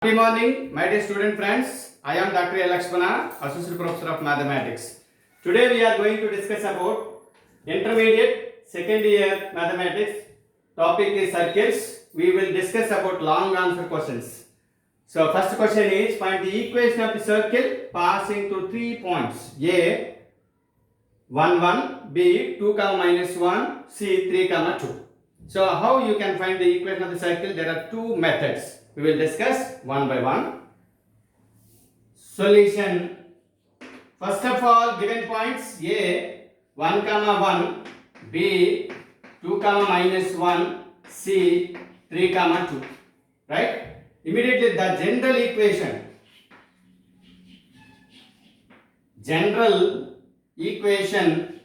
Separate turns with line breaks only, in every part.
Good morning, my dear student friends. I am Dr. L. Lakshmana, Associate Professor of Mathematics. Today we are going to discuss about intermediate second year mathematics. Topic is circles. We will discuss about long answer questions. So first question is, find the equation of the circle passing through 3 points. A 1 1, B 2 comma minus 1, C 3 comma 2. So how you can find the equation of the circle? There are two methods. We will discuss one by one. Solution. First of all, given points A 1 comma 1, B 2 comma minus 1, C 3 comma 2. Right? Immediately the general equation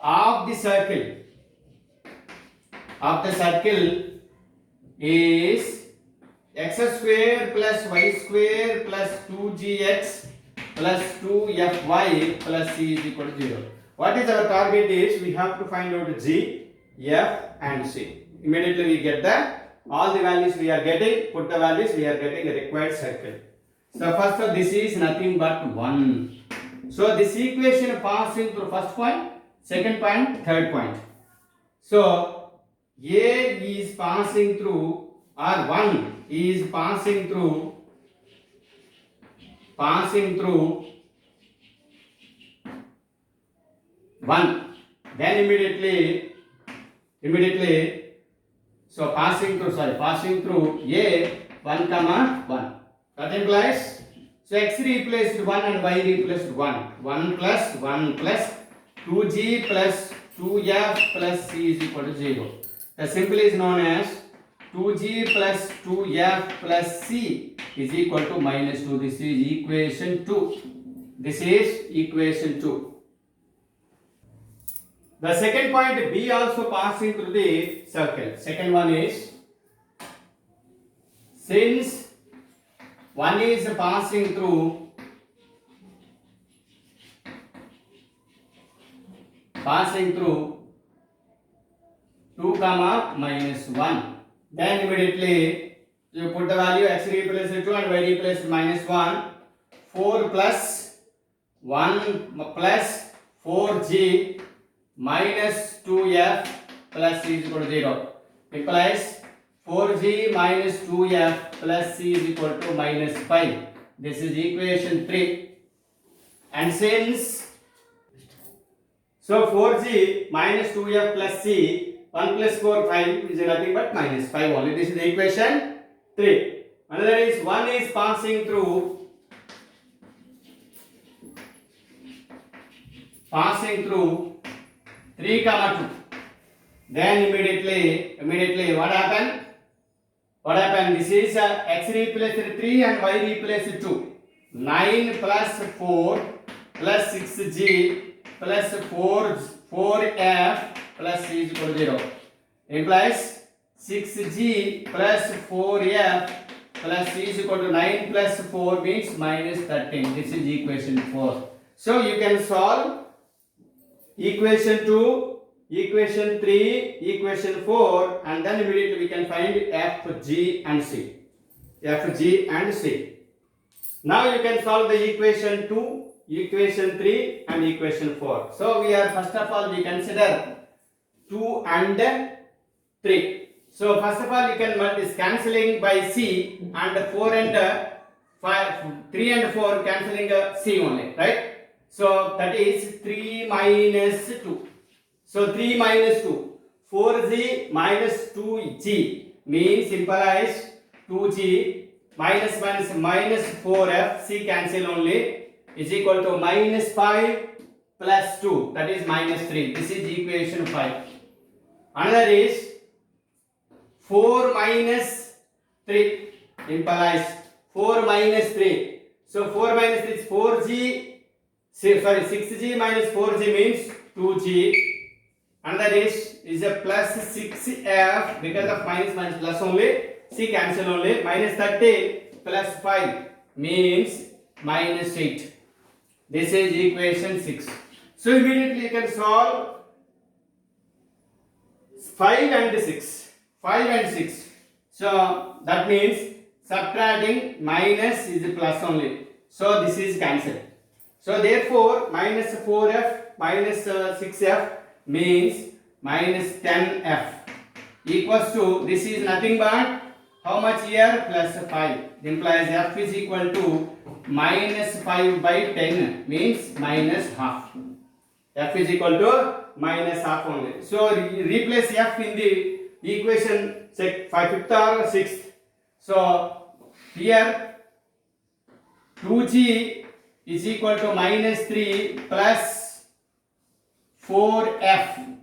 of the circle is x square plus y square plus 2gx plus 2fy plus c is equal to 0. What is our target is we have to find out g, f and c. Immediately we get all the values we are getting, put the values, we are getting a required circle. So first of this is nothing but 1. So this equation passing through first point, second point, third point. So A is passing through, or 1 is passing through 1. Then immediately, so passing through A 1 comma 1. That implies, so x replaced 1 and y replaced 1. 1 plus 1 plus 2g plus 2f plus c is equal to 0. The symbol is known as 2g plus 2f plus c is equal to minus 2. This is equation 2. The second point, B also passing through the circle. Second one is, since 1 is passing through 2 comma minus 1, then immediately you put the value x replaced 2 and y replaced minus 1. 4 plus 1 plus 4g minus 2f plus c is equal to 0. Implies 4g minus 2f plus c is equal to minus 5. This is equation 3. And since, so 4g minus 2f plus c, 1 plus 4, 5 is nothing but minus 5 only. This is equation 3. Another is 1 is passing through 3 comma 2. Then immediately what happened? This is x replaced 3 and y replaced 2. 9 plus 4 plus 6g plus 4f plus c is equal to 0. Implies 6g plus 4f plus c is equal to 9 plus 4 means minus 13. This is equation 4. So you can solve equation 2, equation 3, equation 4, and then immediately we can find f, g and c. Now you can solve the equation 2, equation 3 and equation 4. So we are, first of all we consider 2 and 3. So first of all you can is cancelling by c, and 4 and 3 and 4 cancelling c only, right? So that is 3 minus 2. So 3 minus 2, 4g minus 2g means implies 2g minus minus 4f, c cancel only, is equal to minus 5 plus 2, that is minus 3. This is equation 5. Another is 4 minus 3 implies 4 minus 3. So 4 minus 3 is 6g minus 4g means 2g. Another is a plus 6f, because of minus plus only, c cancel only, minus 13 plus 5 means minus 8. This is equation 6. So immediately you can solve 5 and 6. So that means subtracting minus is plus only. So this is cancelled. So therefore minus 4f minus 6f means minus 10f equals to, this is nothing but how much here, plus 5, implies f is equal to minus 5 by 10 means minus half. F is equal to minus half only. So replace f in the equation 5th or 6th. So here 2g is equal to minus 3 plus 4f.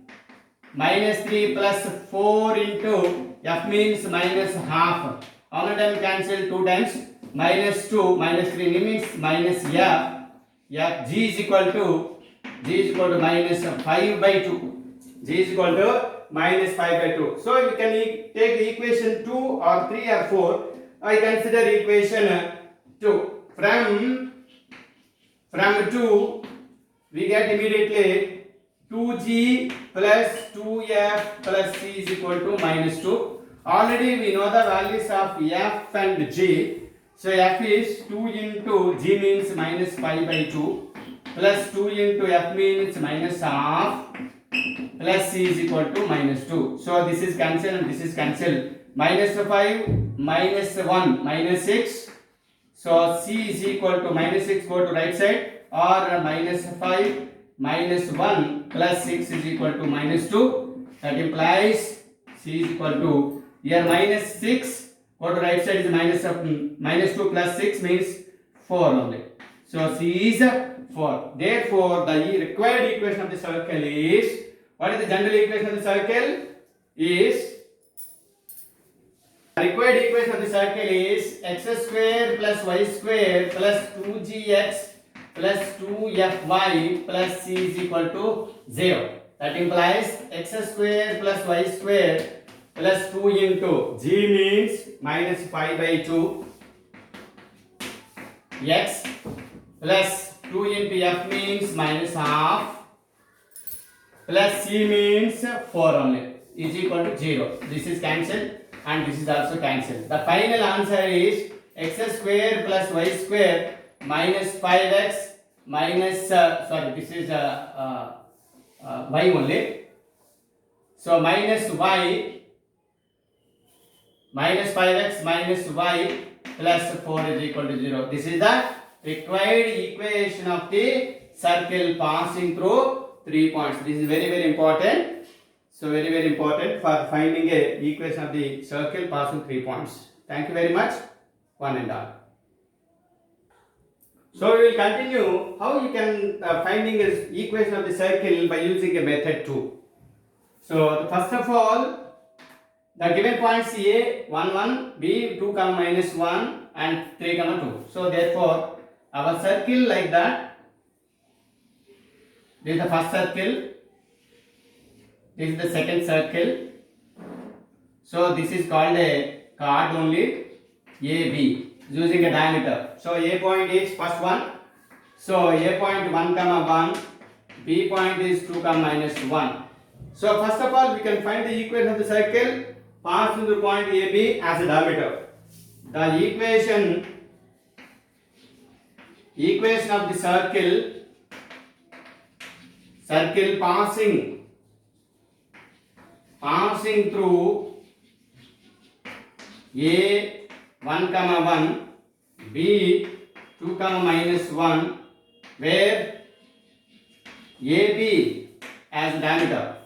Minus 3 plus 4 into f means minus half. How many times cancel? 2 times. Minus 2 minus 3 means minus f. G is equal to minus 5 by 2. G is equal to minus 5 by 2. So you can take equation 2 or 3 or 4. I consider equation 2. From 2 we get immediately 2g plus 2f plus c is equal to minus 2. Already we know the values of f and g. So f is 2 into g means minus 5 by 2 plus 2 into f means minus half plus c is equal to minus 2. So this is cancelled and this is cancelled. Minus 5 minus 1 minus 6. So c is equal to minus 6 go to right side, or minus 5 minus 1 plus 6 is equal to minus 2. That implies c is equal to, here minus 6 go to right side is minus 2 plus 6 means 4 only. So c is 4. Therefore the required equation of the circle is, what is the general equation of the circle? Required equation of the circle is x square plus y square plus 2gx plus 2fy plus c is equal to 0. That implies x square plus y square plus 2 into g means minus 5 by 2 x plus 2 into f means minus half plus c means 4 only is equal to 0. This is cancelled and this is also cancelled. The final answer is x square plus y square minus 5x minus this is y only. So minus y minus 5x minus y plus 4 is equal to 0. This is the required equation of the circle passing through 3 points. This is very, very important. So very, very important for finding a equation of the circle passing 3 points. Thank you very much, one and all. So we will continue how you can finding an equation of the circle by using a method 2. So first of all, the given points A 1 1, B 2 minus 1 and 3 2. So therefore our circle like that. This is the first circle. This is the second circle. So this is called a chord only, AB, using a diameter. So A point is first one. So A point 1 1, B point is 2 minus 1. So first of all we can find the equation of the circle passing through point AB as a diameter. The equation of the circle passing through A 1 1, B 2 minus 1, where AB as diameter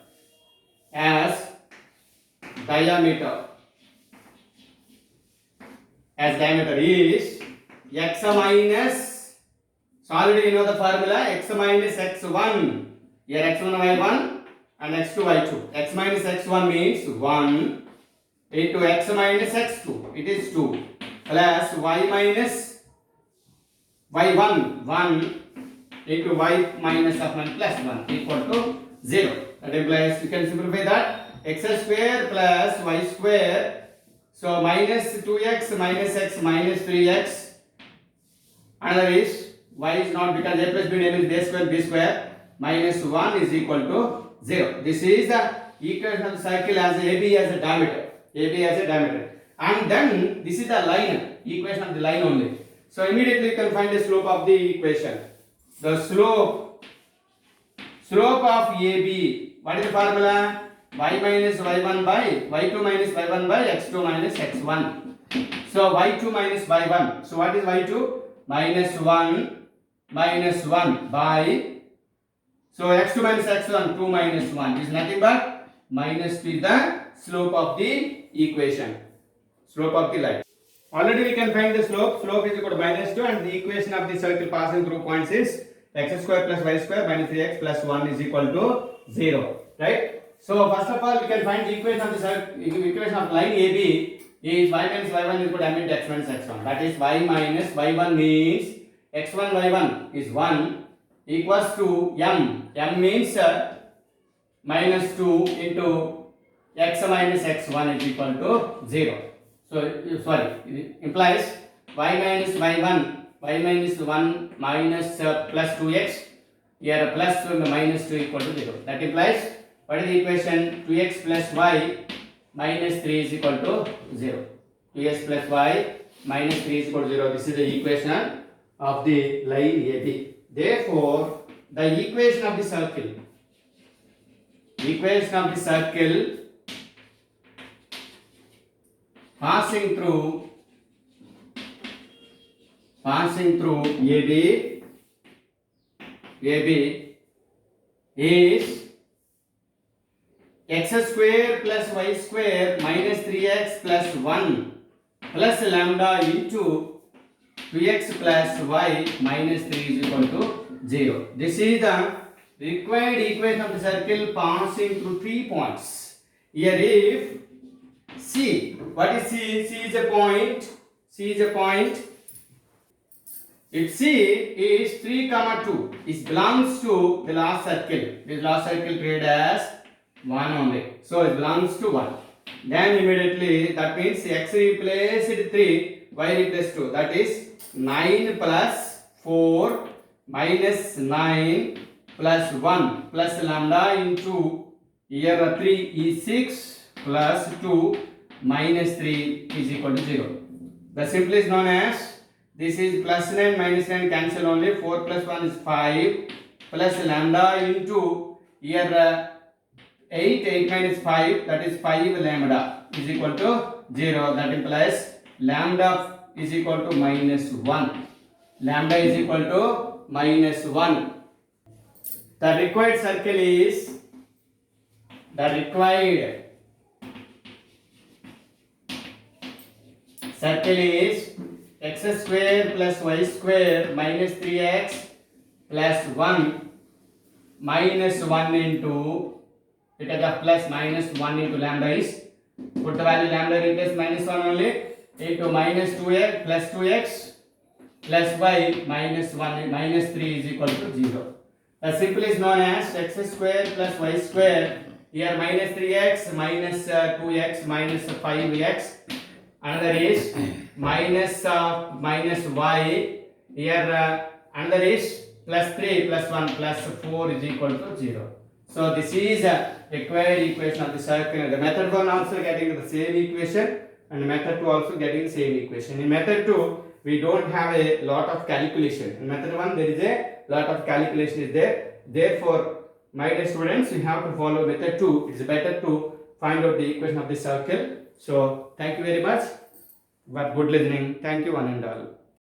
is x minus, so already you know the formula, x minus x1, here x1 y1 and x2 y2. X minus x1 means 1 into x minus x2, it is 2, plus y minus y1, 1 into y minus of 1 plus 1 equal to 0. That implies, you can simplify that, x square plus y square, so minus 2x minus x minus 3x, another is y is not, because a plus b name is b square minus 1 is equal to 0. This is the equation of the circle as AB as a diameter. AB as a diameter. and then this is the line, equation of the line only. So immediately you can find the slope of the equation. The slope of AB, what is the formula? Y minus y1 by y2 minus y1 by x2 minus x1. So y2 minus y1. So what is y2? Minus 1 by, so x2 minus x1, 2 minus 1 is nothing but minus 2 is the slope of the equation, slope of the line. Already we can find the slope. Slope is equal to minus 2 and the equation of the circle passing through points is x square plus y square minus 3x plus 1 is equal to 0. Right? So first of all we can find the equation of the equation of line AB is y minus y1 is equal to m into x minus x1. That is y minus y1 means x1 y1 is 1 equals to m. M means minus 2 into x minus x1 is equal to 0. So, it implies y minus y1, y minus 1 minus plus 2x, here plus minus 2 equal to 0. That implies, what is the equation? 2x plus y minus 3 is equal to 0. 2x plus y minus 3 is equal to 0. This is the equation of the line AB. Therefore, the equation of the circle passing through AB is x square plus y square minus 3x plus 1 plus lambda into 2x plus y minus 3 is equal to 0. This is the required equation of the circle passing through 3 points. Here if C, what is C? C is a point. If C is 3, 2, it belongs to the last circle. This last circle created as 1 only. So it belongs to 1. Then immediately that means x replaced 3, y replaced 2. That is 9 plus 4 minus 9 plus 1 plus lambda into here 3 is 6 plus 2 minus 3 is equal to 0. The symbol is known as, this is plus 9 minus 9 cancel only, 4 plus 1 is 5 plus lambda into here 8 minus 5, that is 5 lambda is equal to 0. That implies lambda is equal to minus 1. Lambda is equal to minus 1. The required circle is, x square plus y square minus 3x plus 1 minus 1 into, because of plus minus 1 into lambda is, put the value lambda replace minus 1 only, into minus 2x plus 2x plus y minus 1 minus 3 is equal to 0. The symbol is known as x square plus y square, here minus 3x minus 2x minus 5x, another is minus y, here another is plus 3 plus 1 plus 4 is equal to 0. So this is a required equation of the circle. The method 1 also getting the same equation and method 2 also getting the same equation. In method 2 we don't have a lot of calculation. In method 1 there is a lot of calculation is there. Therefore, my dear students, you have to follow method 2. It is better to find out the equation of the circle. So thank you very much. But good listening. Thank you one and all.